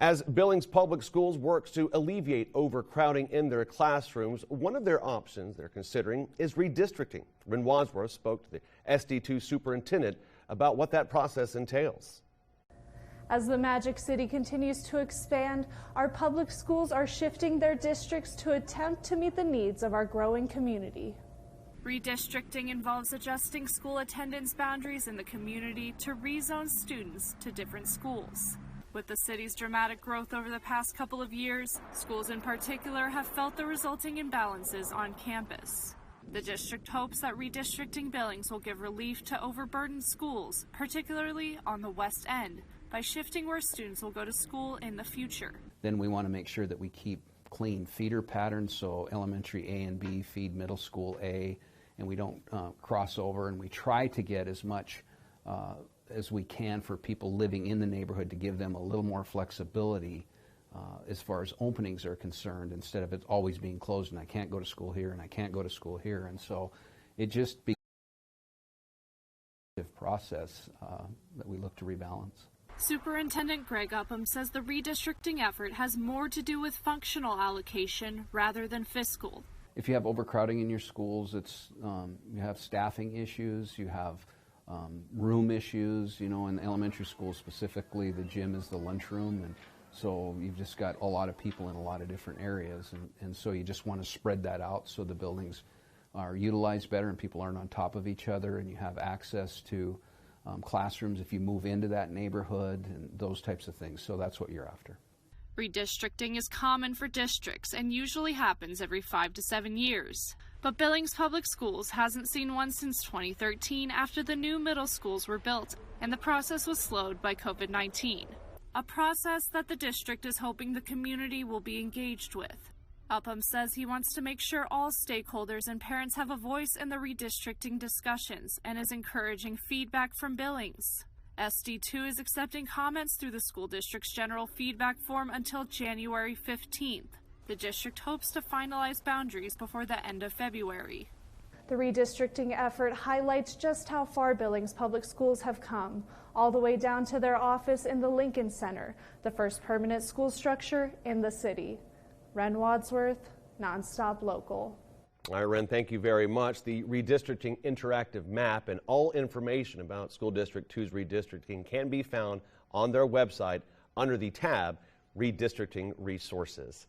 As Billings Public Schools works to alleviate overcrowding in their classrooms, one of their options they're considering is redistricting. Ren Wadsworth spoke to the SD2 superintendent about what that process entails. As the Magic City continues to expand, our public schools are shifting their districts to attempt to meet the needs of our growing community. Redistricting involves adjusting school attendance boundaries in the community to rezone students to different schools. With the city's dramatic growth over the past couple of years, schools in particular have felt the resulting imbalances on campus. The district hopes that redistricting Billings will give relief to overburdened schools, particularly on the West End, by shifting where students will go to school in the future. Then we want to make sure that we keep clean feeder patterns, so elementary A and B feed middle school A, and we don't cross over, and we try to get as much as we can for people living in the neighborhood to give them a little more flexibility as far as openings are concerned, instead of it always being closed and I can't go to school here and I can't go to school here. And so it just becomes a process that we look to rebalance. Superintendent Greg Upham says the redistricting effort has more to do with functional allocation rather than fiscal. If you have overcrowding in your schools, it's you have staffing issues, you have room issues. You know, in elementary schools specifically, the gym is the lunchroom, and so you've just got a lot of people in a lot of different areas, and so you just want to spread that out so the buildings are utilized better and people aren't on top of each other, and you have access to classrooms if you move into that neighborhood and those types of things. So that's what you're after. Redistricting is common for districts and usually happens every 5 to 7 years. But Billings Public Schools hasn't seen one since 2013 after the new middle schools were built and the process was slowed by COVID-19. A process that the district is hoping the community will be engaged with. Upham says he wants to make sure all stakeholders and parents have a voice in the redistricting discussions and is encouraging feedback from Billings. SD2 is accepting comments through the school district's general feedback form until January 15th. The district hopes to finalize boundaries before the end of February. The redistricting effort highlights just how far Billings Public Schools have come, all the way down to their office in the Lincoln Center, the first permanent school structure in the city. Ren Wadsworth, Nonstop Local. All right, Ren, thank you very much. The redistricting interactive map and all information about School District 2's redistricting can be found on their website under the tab Redistricting Resources.